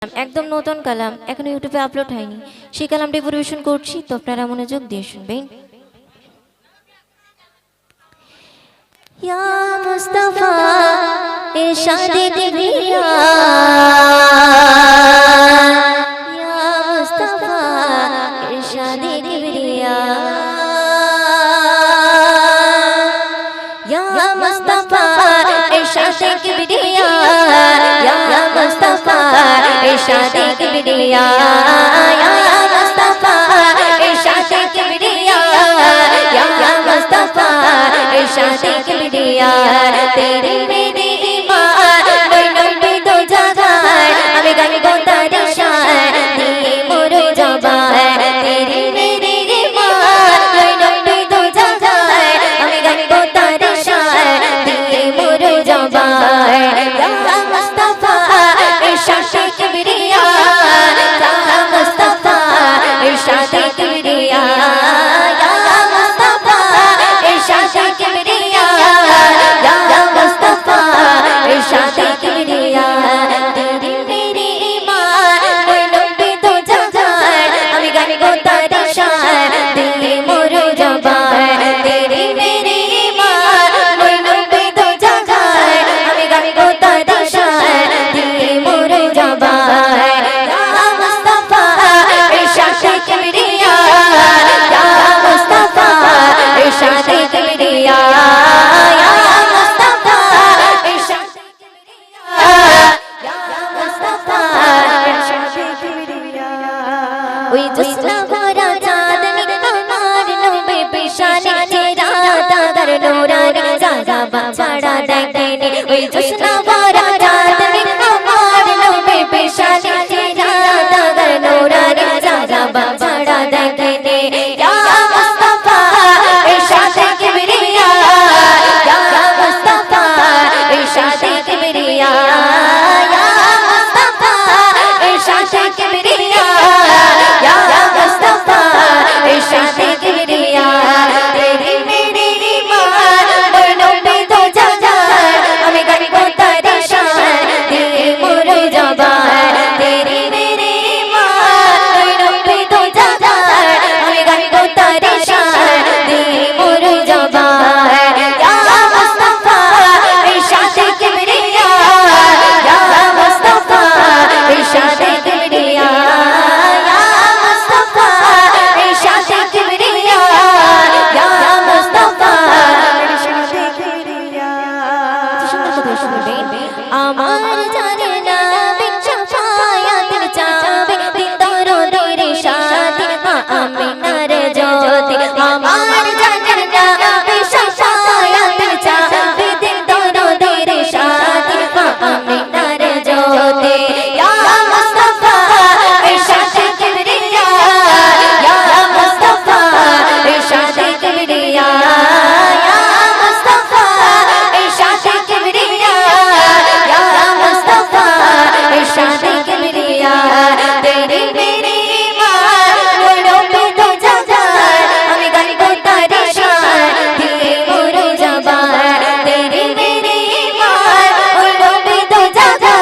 একদম নতুন কালাম, এখনো ইউটিউবে আপলোড হয়নি। সেই কালামটি পরিবেশন করছি, তো আপনারা মনোযোগ দিয়ে শুনবেন। ইয়া মুস্তাফা ইরশাদে কিবরিয়া, ইয়া মুস্তাফা ইরশাদে কিবরিয়া, ইয়া মুস্তাফা ইরশাদে কিবরিয়া, ইয়া মুস্তাফা ইরশাদে কিবরিয়া, ইয়া মুস্তাফা ইরশাদে কিবরিয়া, ইয়া মুস্তাফা ইরশাদে কিবরিয়া। তেরি মেরি ईमान বললাম पे दो जगह আমি গান গোতার শান দিয়ে মোর জবান। তেরি মেরি ईमान বললাম पे दो जगह আমি গান গোতার শান দিয়ে মোর জবান। ইয়া মুস্তাফা ইরশাদে কিবরিয়া, ইয়া মুস্তাফা ইরশাদে কিবরিয়া, ইয়া মুস্তাফা ইরশাদে কিবরিয়া, ইয়া মুস্তাফা ইরশাদে কিবরিয়া। তেরি মেরি ईमान বললাম पे दो जगह আমি গান গোতার শান দিয়ে মোর জবান। তেরি মেরি ईमान বললাম पे दो जगह আমি গান গোতার শান দিয়ে মোর জবান। ইয়া মুস্তাফা ইরশাদে কিবরিয়া, ইয়া মুস্তাফা ইরশাদে কিবরিয়া, ইয়া মুস্তাফা ইরশাদে কিবরিয়া, ইয়া মুস্তাফা ইরশাদে কিবরিয়া। ওই জোসনা ভরা চাঁদনি আমার নবে পেশানি চেরা তাদের নোরানি জাগা বাছাড়া দেখেনি। ওই জোসনা ভরা চাঁদনি আমার নবে পেশানি চেরা তাদের নোরানি জাগা বাছাড়া দেখেনি। ইয়া মুস্তাফা ইরশাদে কিবরিয়া, ইয়া মুস্তাফা ইরশাদে কিবরিয়া, ইয়া মুস্তাফা ইরশাদে কিবরিয়া, ইয়া মুস্তাফা ইরশাদে কিবরিয়া। তেরি মেরি ईमान বললাম पे दो जगह আমি গান গোতার শান দিয়ে মোর জবান। তেরি মেরি ईमान বললাম पे दो जगह আমি গান গোতার শান দিয়ে মোর জবান। ইয়া মুস্তাফা ইরশাদে কিবরিয়া, ইয়া মুস্তাফা ইরশাদে কিবরিয়া, ইয়া মুস্তাফা ইরশাদে কিবরিয়া, ইয়া মুস্তাফা ইরশাদে কিবরিয়া। সুন্দর করে শুনবেন। আমার জানে না বিচ্ছায়াতের চাবে দিন দরদের সাথে মা আমিনার জ্যোতি। আমার জানে না বিচ্ছায়াতের চাবে দিন দরদের সাথে মা আমিনার জ্যোতি। ইয়া মুস্তাফা ইরশাদে কিবরিয়া, ইয়া মুস্তাফা ইরশাদে কিবরিয়া, ইয়া মুস্তাফা ইরশাদে কিবরিয়া, ইয়া মুস্তাফা ইরশাদে কিবরিয়া। তেরি মেরি ईमान বললাম पे दो जगह আমি গান গোতার শান দিয়ে মোর জবান। তেরি মেরি ईमान বললাম पे दो जगह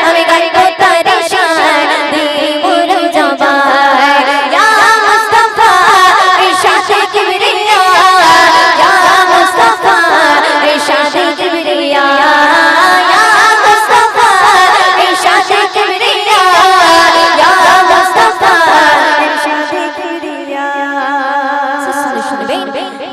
আমি গান গোতার শান দিয়ে মোর জবান। ইয়া মুস্তাফা ইরশাদে কিবরিয়া, ইয়া মুস্তাফা ইরশাদে কিবরিয়া, ইয়া মুস্তাফা ইরশাদে কিবরিয়া, ইয়া মুস্তাফা ইরশাদে কিবরিয়া। শুনবেন।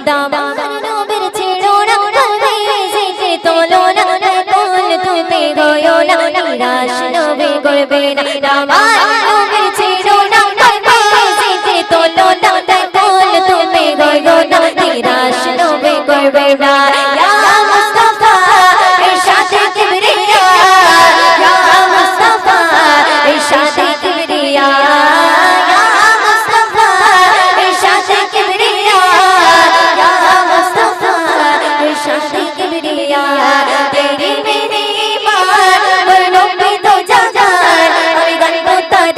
দামান নবীর ছেড়ো না তবে যেতে তোলো না কোন তুমি গয়ো না নিরাশ নবী করবে না। দামান নবীর ছেড়ো না তবে যেতে তোলো না কোন তুমি গয়ো না নিরাশ নবী করবে না। ইয়া মুস্তাফা ইরশাদে কিবরিয়া, ইয়া মুস্তাফা ইরশাদে কিবরিয়া, ইয়া মুস্তাফা ইরশাদে কিবরিয়া, ইয়া মুস্তাফা ইরশাদে কিবরিয়া। তেরি মেরি ईमान বললাম पे दो जगह আমি গান গোতার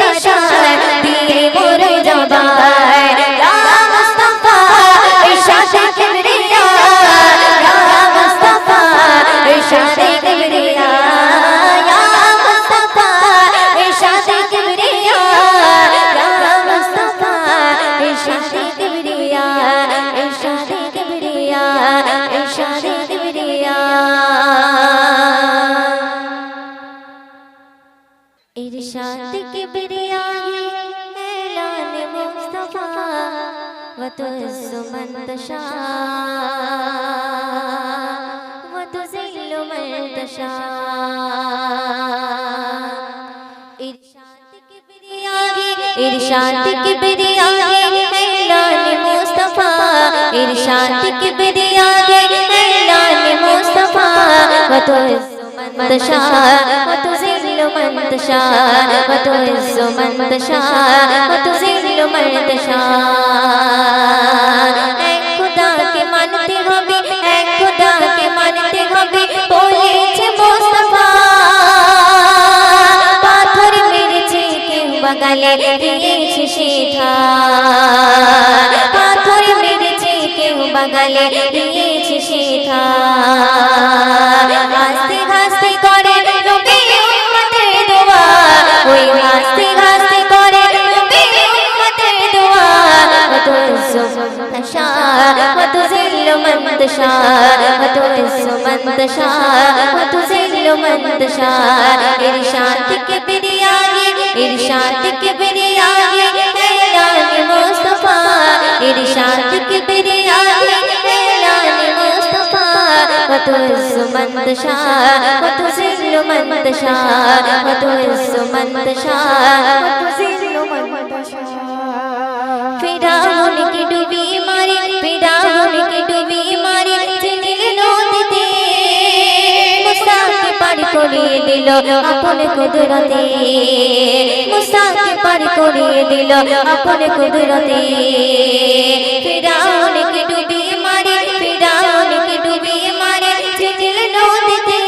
इरशाद किबरिया ऐलान मुस्तफा व तुज़्ज़ु मन तशा व तुज़िल्लु मन तशा। इरशाद किबरिया ऐलान मुस्तफा, इरशाद किबरिया ऐलान मुस्तफा व तुज़्ज़ु मन तशा व तुज़िल्लु मन तशा व तुज़्ज़ु मन तशा व तुज़िल्लु मन तशा। एक खुदा के मानते হবে, एक खुदा के मानते হবে বলেছে মুস্তাফা। পাথর মেরেছে কেউ বাগালে দিয়েছে শিখা, পাথর মেরেছে কেউ বাগালে দিয়েছে শিখা। হাসতে হাসতে করে নবী উম্মতের দোয়া, ওই হাসতে হাসতে করে নবী উম্মতের দোয়া। وتعز من تشاء وتذل من تشاء وتعز من تشاء وتذل من تشاء। इरशाद किबरिया इरशाद किबरिया ऐलान मुस्तफा, इरशाद किबरिया ऐलान मुस्तफा व तुज़्ज़ु मन तशा व तुज़िल्लु मन तशा व तुज़्ज़ु मन तशा व तुज़िल्लु मन तशा। फिरौन की डूबी मारी, फिरौन की डूबी मारी নীল নদীতে মুসাকে পার করিয়ে দিল আপন কুদরতে, মুসাকে পার করিয়ে দিল আপন কুদরতে। फिरौन की डूबी मारी, फिरौन की डूबी मारी নীল নদীতে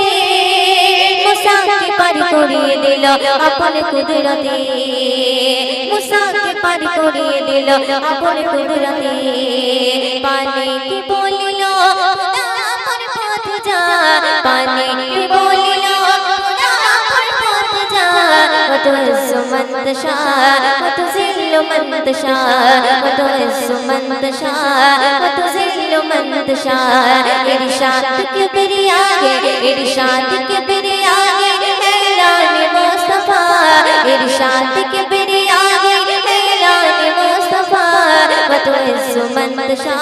মুসাকে পার করিয়ে দিল আপন কুদরতে, মুসাকে পার করিয়ে দিল আপন কুদরতে। পানি কি বলিল খোদা আপন পথ যা, পানি কি বলিল খোদা আপন পথ যা। व तुज़्ज़ु मन तशा व तुज़िल्लु मन तशा व तुज़्ज़ु मन तशा व तुज़िल्लु मन तशा। इरशाद किबरिया इरशाद किबरिया ऐलान मुस्तफा, इरशाद किबरिया ऐलान मुस्तफा व तुज़्ज़ु मन तशा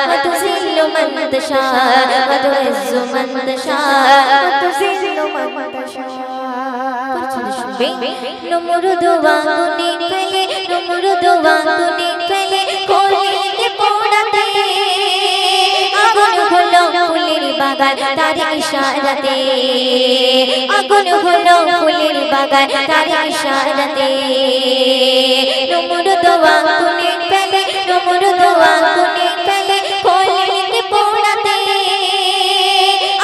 व तुज़िल्लु मन तशा व तुज़्ज़ु मन तशा व तुज़िल्लु मन तशा। नमरुद वांगुनी फैले, नमरुद वांगुनी फैले कोलिके पोड़ाते আগুন হলো ফুলের বাগান তার ইশারাতে, আগুন হলো ফুলের বাগান তার ইশারাতে। নমরুদ আগুনে ফেলে, নমরুদ আগুনে ফেলে কোলিকে পোড়াতে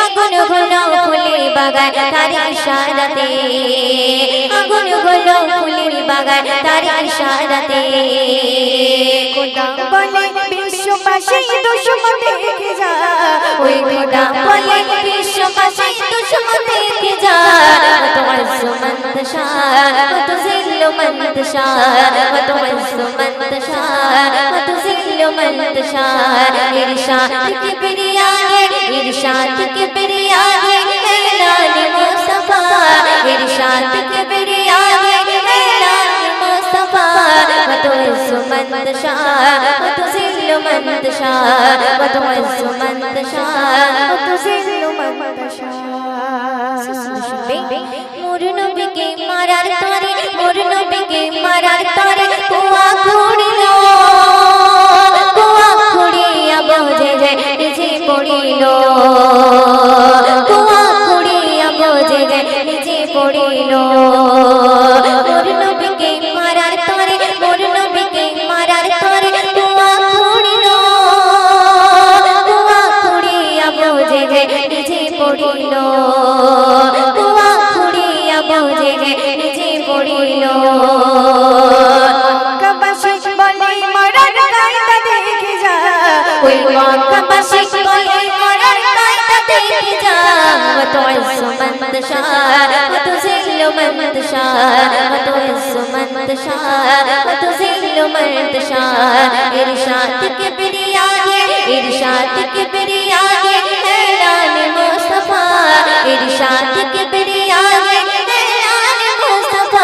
আগুন হলো ফুলের বাগান তার ইশারাতে, আগুন হলো ফুলের বাগান তার ইশারাতে। খোদা বলে বিশ্ববাসী দুশমন দেখে যা, ওই খোদা বলে বিশ্ববাসী দুশমন দেখে যা। وتعز من تشاء وتذل من تشاء وتعز من تشاء وتذل من تشاء। इरशाद किबरिया इरशाद किबरिया ऐलान मुस्तफा, इरशाद किबरिया ऐलान मुस्तफा व तुज़्ज़ु मन तशा व तुज़िल्लु मन तशा व तुज़्ज़ु मन तशा व तुज़िल्लु मन तशा। मोर नबी के मारार तोरे, मोर नबी के मारार तोरे कुआ खुड़िलो, कुआ खुड़िया बोझे जे निजे पड़िलो, कुआ खुड़िया बोझे जे निजे पड़िलो। मोर नबी के मारार तोरे, मोर नबी के मारार तोरे कुआ खुड़िलो, कुआ खुड़िया बोझे जे निजे पड़िलो, कुआ खुड़िया बोझे जे निजे पड़िलो। कबाशी বলে মরার কায়দা দেখে যা, ওই কবাশী বলে মরার কায়দা দেখে যা। وتعز من تشاء وتذل من تشاء وتعز من تشاء وتذل من تشاء। इरशाद किबरिया इरशाद किबरिया ऐलान मुस्तफा, इरशाद किबरिया ऐलान मुस्तफा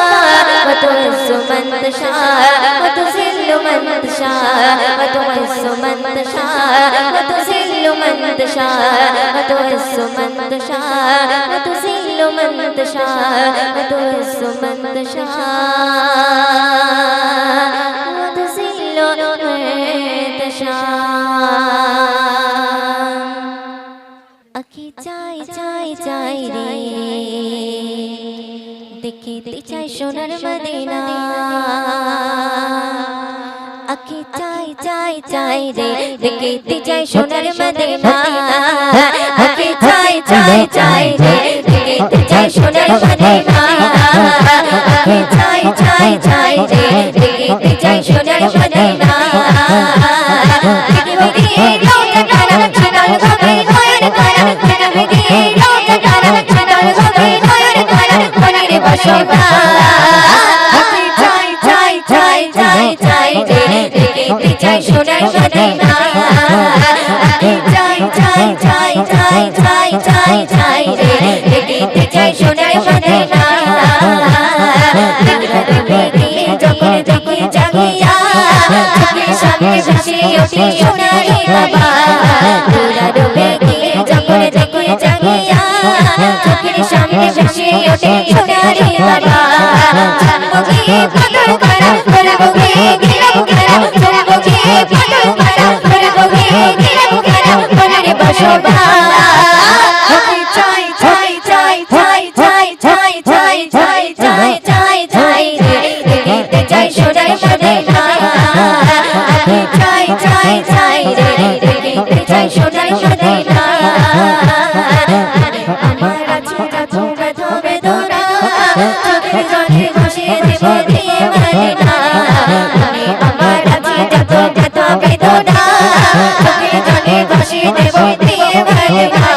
من تشاء وتذل من تشاء وتعز من تشاء وتذل من تشاء وتعز من تشاء وتذل من تشاء وتعز من تشاء وتذل من تشاء আঁখি চাই চাই চাই রে দেখিতে চাই সোনার মদিনা আঁখি চাই চাই চাই রে দেখিতে চাই সোনার মদিনা আঁখি চাই চাই চাই রে দেখিতে চাই সোনার মদিনা আঁখি চাই চাই চাই রে দেখিতে চাই সোনার মদিনা সোনার মদিনা চাই চাই চাই চাই চাই চাই চাই রে দেখিতে চাই সোনার মদিনা যখন দেখি জাগিয়া চোখের সামনে ভেসে ওঠে সোনারি বাবা তোরা ডুবে গিয়ে যখন দেখি জাগিয়া চোখের সামনে ভেসে ওঠে সোনারি বাবা চম্মকে পাগল করা করবো গিয়ে করা চম্মকে পাগল করা করবো গিয়ে করা মনের বাসনা চাই চাই চাই চাই চাই চাই চাই চাই চাই চাই চাই রে দেখিতে চাই সোনার মদিনা চাই চাই চাই রে দেখিতে চাই সোনার মদিনা আমার আছে যত ব্যথা বেদনা চোখের জলে ভাসিয়ে দেব দিয়ে মদিনা আমার আছে যত ব্যথা বেদনা চোখের জলে ভাসিয়ে দেব দিয়ে মদিনা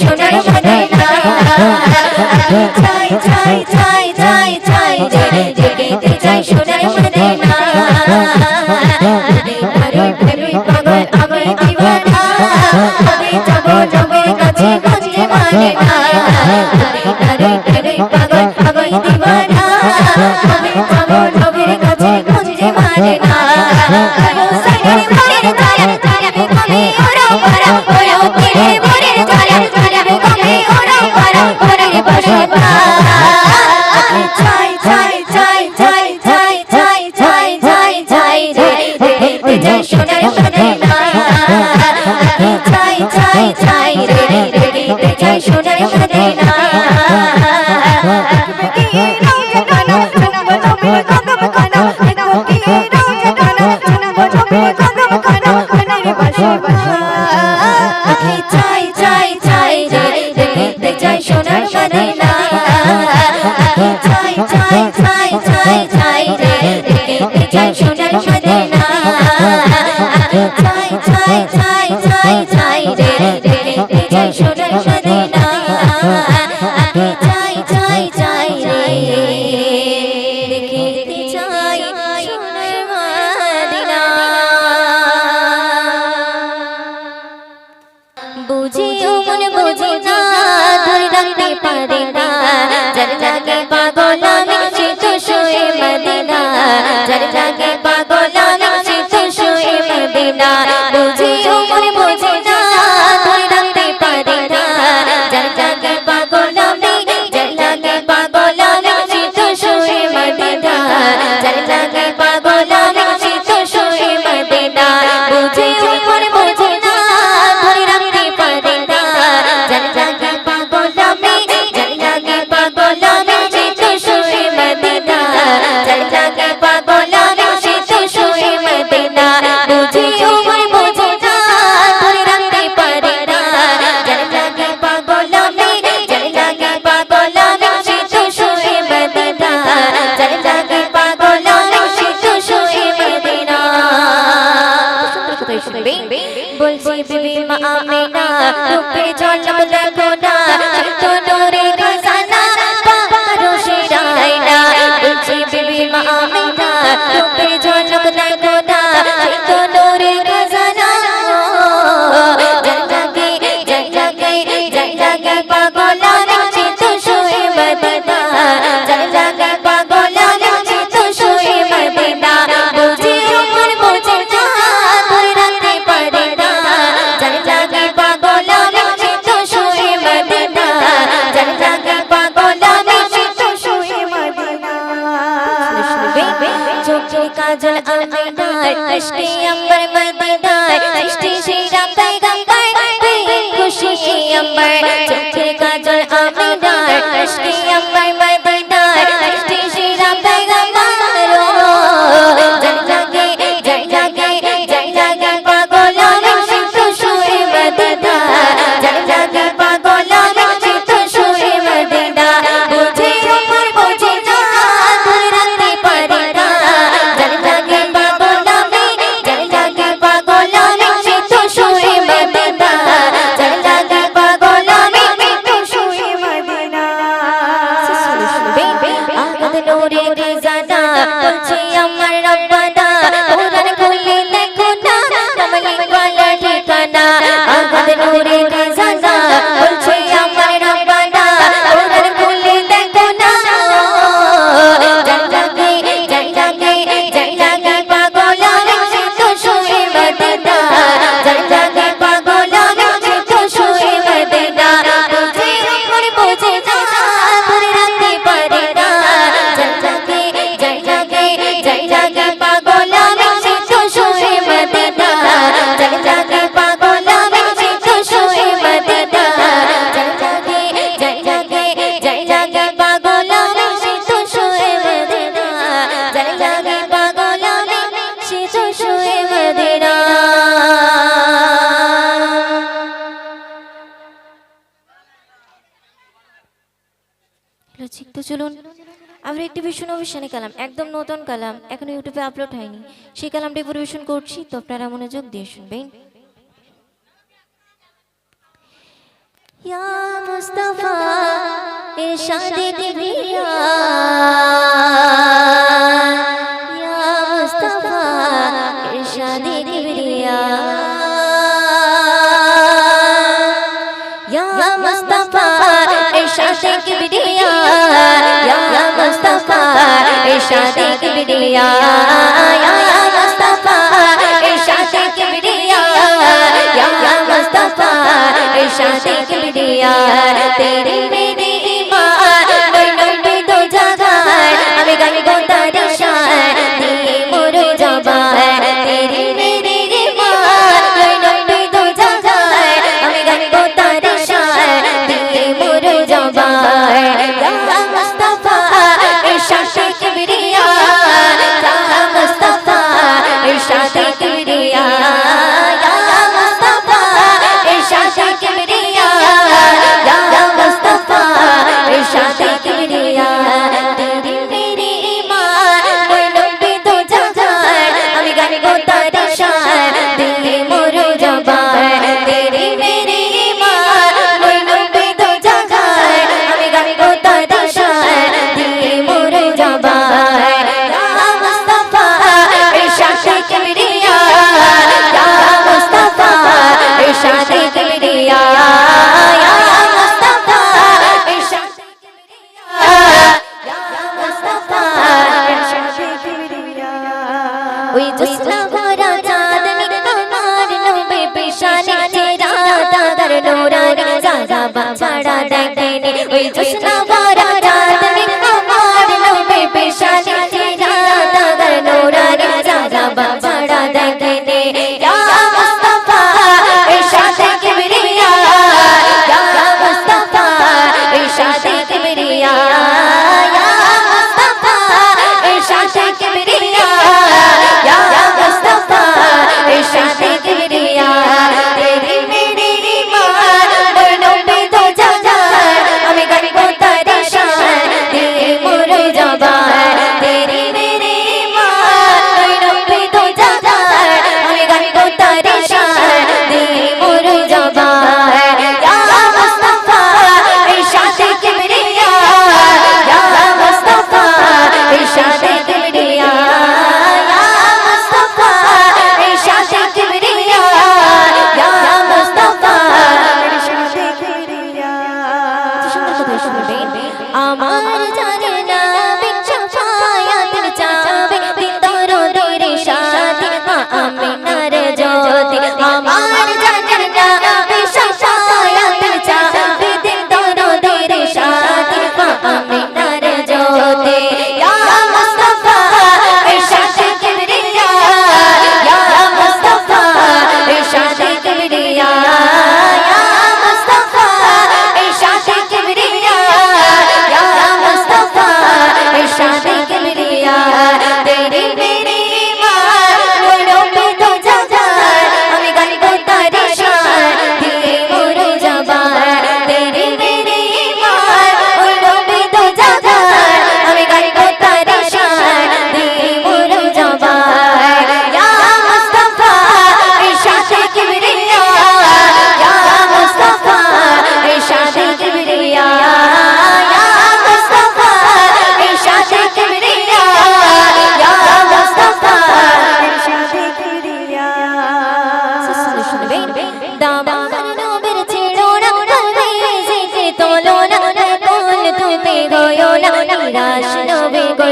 সোনার মদিনা চাই চাই চাই চাই চাই দেখিতে চাই সোনার মদিনা আরে প্রেমী পাগল আমি দিওয়ানা আমি যাব নবীর কাছে খুঁজে মদিনা আরে প্রেমী পাগল আমি দিওয়ানা আমি যাব নবীর কাছে খুঁজে মদিনা সাইরে মনের তারা তারা কমে ওরা পারা ওরা তেরে মনের তারা তারা কমে ওরা পারা মনের বাসনা চাই চাই চাই চাই চাই চাই চাই চাই চাই রে দেখিতে চাই সোনার মদিনা চাই চাই চাই রে দেখিতে চাই সোনার মদিনা চাই চাই চাই রে দেখিতে চাই সোনার মদিনা চাই চাই চাই চাই চাই রে দেখিতে চাই সোনার মদিনা চাই চাই চাই চাই চাই রে দেখিতে চাই সোনার মদিনা চাই চাই চাই রে দেখিতে চাই সোনার মদিনা বুঝিও মন বুঝি না ধরে রাখতে পারে না যার জাগে পাগল আমি সে তো শুয়ে মদিনা যার জাগে পাগল আমি সে তো শুয়ে মদিনা বুঝিও মন বুঝি না ধরে রাখতে পারে না যার জাগে পাগল আমি যার জাগে পাগল আমি সে তো শুয়ে মদিনা যার জাগে পাগল আমি সে তো শুয়ে মদিনা বুঝিও মন বুঝি না ধরে রাখতে পারে না যার জাগে পাগল আমি যার জাগে পাগল আমি সে তো শুয়ে মদিনা যার জাগে পাগল আমি সে তো শুয়ে মদিনা বুঝিও মন বুঝি না ধরে রাখতে পারে না যার জাগে পাগল আমি যার জাগে পাগল আমি সে তো শুয়ে মদিনা যার জাগে পাগল আমি সে তো শুয়ে মদিনা বলছি বিবি মা আমিনা রূপের ঝলক দেখো না তো নূরে খজানা পারো শিরাইনা বলছি বিবি মা আমিনা চোখে কাজল আমিনার কৃষ্ণে আম্বার মদিনার সৃষ্টি সেরা পয়গম্বর খুশি আম্বার চোখে কাজল আমিনার কৃষ্ণে আম্বার মদিনার সৃষ্টি সেরা পয়গম্বর জয় জাগে পাগল আমি তো শুয়ে মদিনা জয় জাগে পাগল আমি তো শুয়ে মদিনা বুঝে উপর বুঝে না ধরে রাখতে পারি না জয় জাগে পাগল আমি তো শুয়ে মদিনা জয় জাগে পাগল আমি তো শুয়ে মদিনা আগদ নূরে খিজানা বলছে আমার রব্বানা কোরআন খুলে দেখো না কমলি ওয়ালা ঠিকানা আগদ নূরে খিজানা বলছে আমার রব্বানা কোরআন খুলে দেখো না জয় জাগে পাগল আমি তো শুয়ে মদিনা জয় জাগে পাগল আমি তো শুয়ে মদিনা বুঝে উপর বুঝে না ধরে রাখতে পারি না জয় জাগে পাগল আমি তো শুয়ে মদিনা জয় জাগে পাগল আমি তো শুয়ে মদিনা জয় জাগে পাগল আমি তো শুয়ে মদিনা জয় জাগে পাগল আমি তো শুয়ে মদিনা ঠিক তো চলুন আমরা একটি ভীষণ অভিশানী কালাম একদম নতুন কালাম এখনো ইউটিউবে আপলোড হয়নি সেই কালামটি পরিবেশন করছি তো আপনারা মনোযোগ দিয়ে শুনবেন ইয়া মুস্তাফা ইরশাদে কিবরিয়া ইয়া মুস্তাফা ইরশাদে কিবরিয়া ইয়া মুস্তাফা ইরশাদে কিবরিয়া ইয়া মুস্তাফা ইরশাদে কিবরিয়া ইয়া মুস্তাফা ইরশাদে কিবরিয়া ইয়া মুস্তাফা ইরশাদে কিবরিয়া তেরে মেরে ঈমান নবী তো জাগায় আমি গাইবো তার শান দিয়ে মোর জবান তেরে মেরে ঈমান নবী তো জাগায় আমি গাইবো তার শান দিয়ে মোর জবান ইয়া মুস্তাফা ইরশাদে কিবরিয়া ইয়া মুস্তাফা ইরশাদে কিবরিয়া ইয়া মুস্তাফা ইরশাদে কিবরিয়া ইয়া মুস্তাফা ইরশাদে কিবরিয়া তেরে মেরে ঈমান নবী তো জাগায় আমি গাইবো তার শান দিয়ে মোর জবান তেরে মেরে ঈমান নবী তো জাগায় আমি গাইবো তার শান দিয়ে মোর জবান ইয়া মুস্তাফা ইরশাদে কিবরিয়া ইয়া মুস্তাফা ইরশাদে কিবরিয়া ইয়া মুস্তাফা ইরশাদে কিবরিয়া ইয়া মুস্তাফা ইরশাদে কিবরিয়া ওই জোসনা ভরা চাঁদনি আমার নবী পেশানি চেরা তার নূরানি জাগা ছাড়া দেখেনি ওই জোসনা ভরা চাঁদনি আমার নবী পেশানি চেরা তার নূরানি জাগা ছাড়া দেখেনি ইয়া মুস্তাফা ইরশাদে কিবরিয়া ইয়া মুস্তাফা ইরশাদে কিবরিয়া ইয়া মুস্তাফা ইরশাদে কিবরিয়া ইয়া মুস্তাফা ইরশাদে কিবরিয়া তেরে মেরে ঈমান নবী তো জাগায় আমি গাইবো তার শান দিয়ে মোর জবান তেরে মেরে ঈমান নবী তো জাগায় আমি গাইবো তার শান দিয়ে মোর জবান ইয়া মুস্তাফা ইরশাদে কিবরিয়া ইয়া মুস্তাফা ইরশাদে কিবরিয়া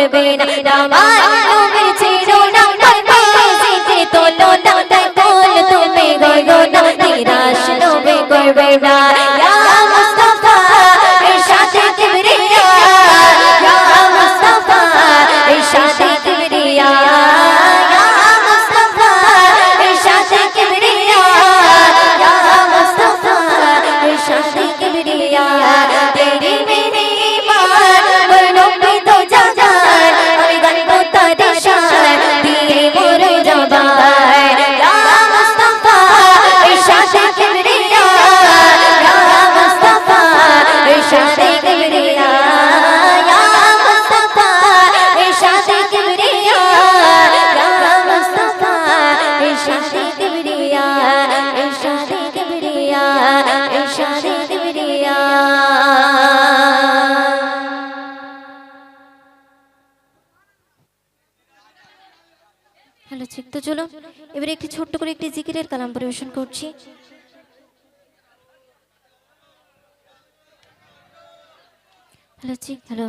করবে না আমার নবীর চিরনা জিতে তোলো না কোল তুমি গো না নিরাশ নবী করবে না ইয়া মুস্তাফা ইরশাদ কিবরিয়া ইয়া মুস্তাফা ইরশাদ কিবরিয়া ইয়া মুস্তাফা ইরশাদ কিবরিয়া ইয়া মুস্তাফা इरशाद किबरिया तेरी मेरी बात बरनों पे तो जान और गन को तेरी शान दिए मोर जबान या मुस्तफा इरशाद किबरिया या मुस्तफा इरशाद किबरिया या मुस्तफा इरशाद किबरिया या मुस्तफा इरशाद किबरिया इरशाद किबरिया इरशाद किबरिया হ্যালো ঠিক তো চলো এবারে একটি ছোট্ট করে একটি জিকিরের কালাম পরিবেশন করছি হ্যালো ঠিক হ্যালো